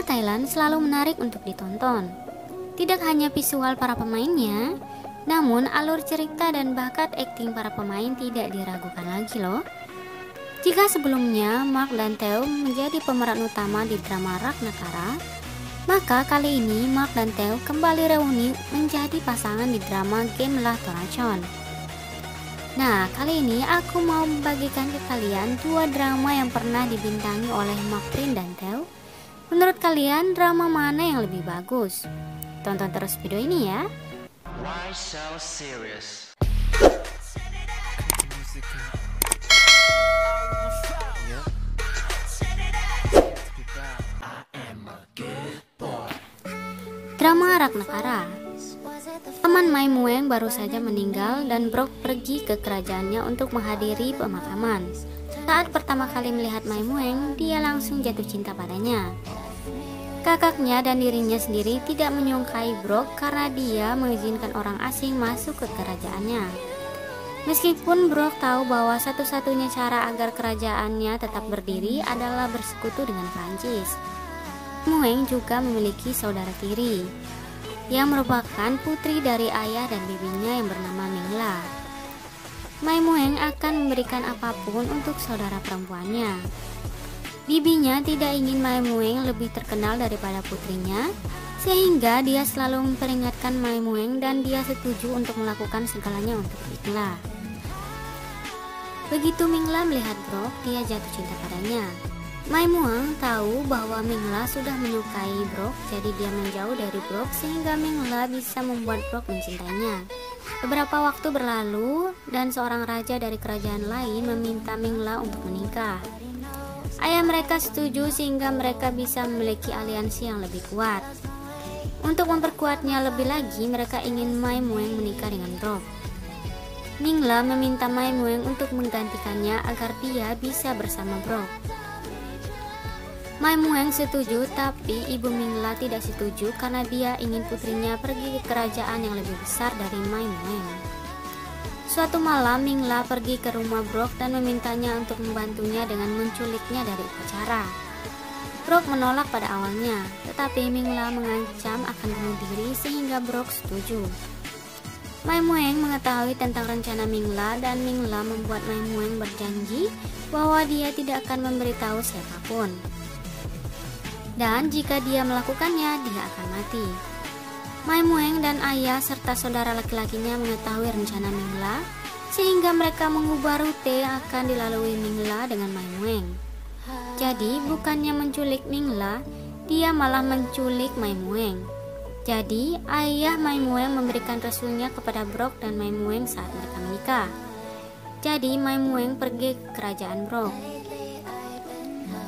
Thailand selalu menarik untuk ditonton. Tidak hanya visual para pemainnya, namun alur cerita dan bakat akting para pemain tidak diragukan lagi loh. Jika sebelumnya Mark dan Theo menjadi pemeran utama di drama Ragnakara, maka kali ini Mark dan Theo kembali reuni menjadi pasangan di drama Gamelah Torachon. Nah, kali ini aku mau membagikan ke kalian dua drama yang pernah dibintangi oleh Mark Prin dan Theo. Menurut kalian drama mana yang lebih bagus? Tonton terus video ini ya. Why so serious? Drama Ragnakara. Teman Mai Mueng baru saja meninggal dan Brok pergi ke kerajaannya untuk menghadiri pemakaman. Saat pertama kali melihat Mai Mueng, dia langsung jatuh cinta padanya. Kakaknya dan dirinya sendiri tidak menyukai Brok karena dia mengizinkan orang asing masuk ke kerajaannya. Meskipun Brok tahu bahwa satu-satunya cara agar kerajaannya tetap berdiri adalah bersekutu dengan Prancis. Mueng juga memiliki saudara tiri yang merupakan putri dari ayah dan bibinya yang bernama Mingla. Mai Mueng akan memberikan apapun untuk saudara perempuannya. Bibinya tidak ingin Mai Mueng lebih terkenal daripada putrinya, sehingga dia selalu memperingatkan Mai Mueng dan dia setuju untuk melakukan segalanya untuk Mingla. Begitu Mingla melihat Brok, dia jatuh cinta padanya. Mai Mueng tahu bahwa Mingla sudah menyukai Brok, jadi dia menjauh dari Brok sehingga Mingla bisa membuat Brok mencintainya. Beberapa waktu berlalu dan seorang raja dari kerajaan lain meminta Mingla untuk menikah. Ayah mereka setuju sehingga mereka bisa memiliki aliansi yang lebih kuat. Untuk memperkuatnya lebih lagi, mereka ingin Mai Mueng menikah dengan Brok. Mingla meminta Mai Mueng untuk menggantikannya agar dia bisa bersama Brok. Mai Mueng setuju, tapi ibu Mingla tidak setuju karena dia ingin putrinya pergi ke kerajaan yang lebih besar dari Mai Mueng. Suatu malam Mingla pergi ke rumah Brok dan memintanya untuk membantunya dengan menculiknya dari upacara. Brok menolak pada awalnya, tetapi Mingla mengancam akan bunuh diri sehingga Brok setuju. Mai Mueng mengetahui tentang rencana Mingla dan Mingla membuat Mai Mueng berjanji bahwa dia tidak akan memberitahu siapapun. Dan jika dia melakukannya, dia akan mati. Mai Mueng dan ayah serta saudara laki-lakinya mengetahui rencana Mingla, sehingga mereka mengubah rute yang akan dilalui Mingla dengan Mai Mueng. Jadi bukannya menculik Mingla, dia malah menculik Mai Mueng. Jadi ayah Mai Mueng memberikan restunya kepada Brok dan Mai Mueng saat mereka menikah. Jadi Mai Mueng pergi ke kerajaan Brok.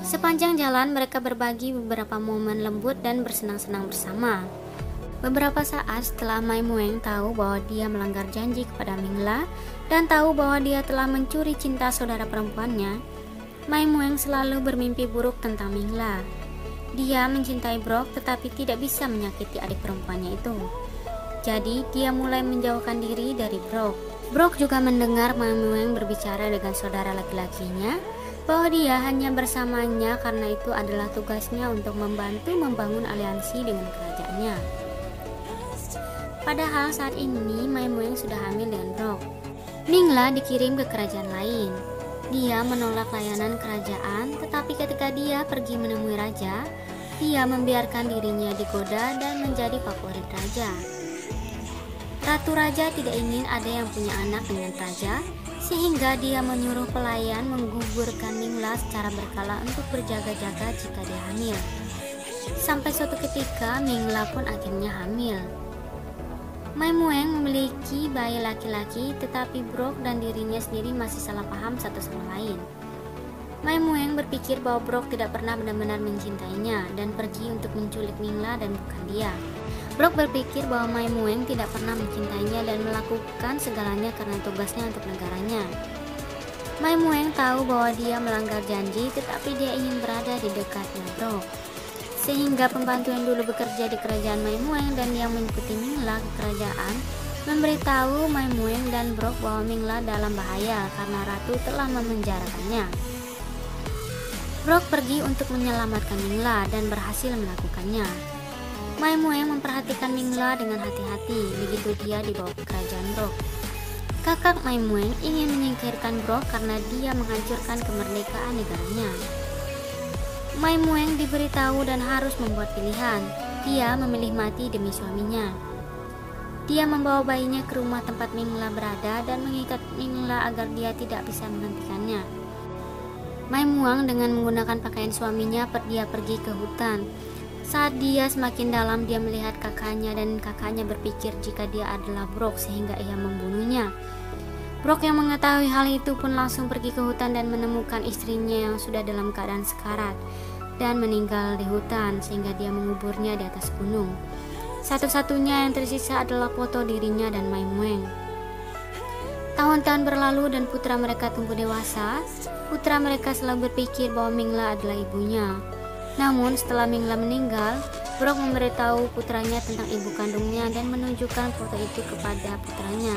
Sepanjang jalan mereka berbagi beberapa momen lembut dan bersenang-senang bersama. Beberapa saat setelah Mai Mueng tahu bahwa dia melanggar janji kepada Mingla dan tahu bahwa dia telah mencuri cinta saudara perempuannya, Mai Mueng selalu bermimpi buruk tentang Mingla. Dia mencintai Brok tetapi tidak bisa menyakiti adik perempuannya itu. Jadi dia mulai menjauhkan diri dari Brok. Brok juga mendengar Mai Mueng berbicara dengan saudara laki-lakinya bahwa dia hanya bersamanya karena itu adalah tugasnya untuk membantu membangun aliansi dengan kerajaannya. Padahal saat ini Mai Mueng sudah hamil dengan Brok. Mingla dikirim ke kerajaan lain. Dia menolak layanan kerajaan, tetapi ketika dia pergi menemui raja, dia membiarkan dirinya digoda dan menjadi favorit raja. Ratu Raja tidak ingin ada yang punya anak dengan raja, sehingga dia menyuruh pelayan menggugurkan Mingla secara berkala untuk berjaga-jaga jika dia hamil. Sampai suatu ketika Mingla pun akhirnya hamil. Mai Mueng memiliki bayi laki-laki, tetapi Brok dan dirinya sendiri masih salah paham satu sama lain. Mai Mueng berpikir bahwa Brok tidak pernah benar-benar mencintainya dan pergi untuk menculik Mingla dan bukan dia. Brok berpikir bahwa Mai Mueng tidak pernah mencintainya dan melakukan segalanya karena tugasnya untuk negaranya. Mai Mueng tahu bahwa dia melanggar janji, tetapi dia ingin berada di dekatnya Brok. Sehingga pembantu yang dulu bekerja di kerajaan Mai Mueng dan yang mengikuti Mingla ke kerajaan memberitahu Mai Mueng dan Brok bahwa Mingla dalam bahaya karena ratu telah memenjarakannya. Brock pergi untuk menyelamatkan Mingla dan berhasil melakukannya. Mai Muang memperhatikan Mingla dengan hati-hati begitu dia dibawa ke kerajaan Brock. Kakak Mai Muang ingin menyingkirkan Brock karena dia menghancurkan kemerdekaan negaranya. Mai Muang diberitahu dan harus membuat pilihan. Dia memilih mati demi suaminya. Dia membawa bayinya ke rumah tempat Mingla berada dan mengikat Mingla agar dia tidak bisa menghentikannya. Mai Muang dengan menggunakan pakaian suaminya dia pergi ke hutan. Saat dia semakin dalam, dia melihat kakaknya dan kakaknya berpikir jika dia adalah Brock sehingga ia membunuhnya. Brock yang mengetahui hal itu pun langsung pergi ke hutan dan menemukan istrinya yang sudah dalam keadaan sekarat dan meninggal di hutan sehingga dia menguburnya di atas gunung. Satu-satunya yang tersisa adalah foto dirinya dan Mai Muang. Tahun-tahun berlalu dan putra mereka tumbuh dewasa. Putra mereka selalu berpikir bahwa Mingla adalah ibunya. Namun setelah Mingla meninggal, Brock memberitahu putranya tentang ibu kandungnya dan menunjukkan foto itu kepada putranya.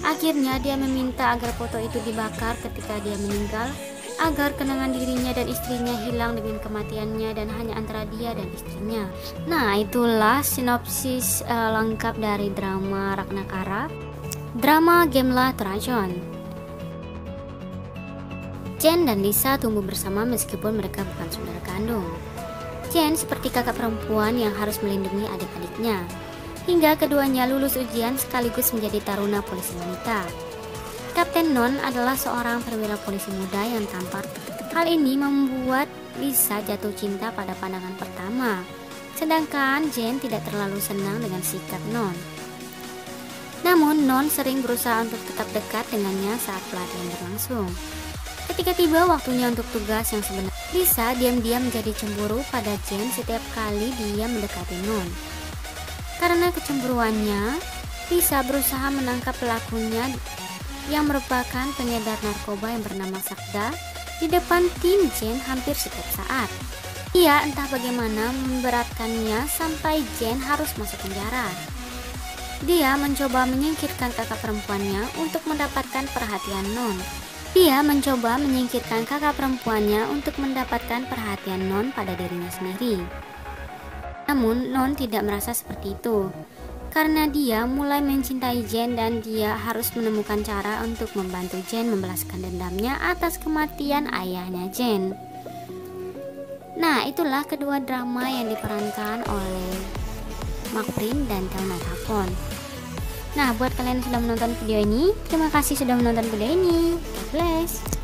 Akhirnya dia meminta agar foto itu dibakar ketika dia meninggal, agar kenangan dirinya dan istrinya hilang dengan kematiannya dan hanya antara dia dan istrinya. Nah, itulah sinopsis lengkap dari drama Ragnakara, drama Gemla Trajon. Jen dan Lisa tumbuh bersama meskipun mereka bukan saudara kandung. Jen seperti kakak perempuan yang harus melindungi adik-adiknya, hingga keduanya lulus ujian sekaligus menjadi taruna polisi wanita. Kapten Non adalah seorang perwira polisi muda yang tampar. Hal ini membuat Lisa jatuh cinta pada pandangan pertama, sedangkan Jen tidak terlalu senang dengan sikap Non. Namun Non sering berusaha untuk tetap dekat dengannya saat pelatihan berlangsung. Ketika tiba waktunya untuk tugas yang sebenarnya, Lisa diam-diam menjadi cemburu pada Jen setiap kali dia mendekati Non. Karena kecemburuannya, Lisa berusaha menangkap pelakunya yang merupakan pengedar narkoba yang bernama Sakda di depan tim Jen hampir setiap saat. Ia entah bagaimana memberatkannya sampai Jen harus masuk penjara. Dia mencoba menyingkirkan kakak perempuannya untuk mendapatkan perhatian Non. Pada dirinya sendiri. Namun Non tidak merasa seperti itu. Karena dia mulai mencintai Jen dan dia harus menemukan cara untuk membantu Jen membalaskan dendamnya atas kematian ayahnya Jen. Nah, itulah kedua drama yang diperankan oleh Mark Prim dan Tel Natapon. Nah, buat kalian yang sudah menonton video ini, terima kasih sudah menonton video ini. God bless.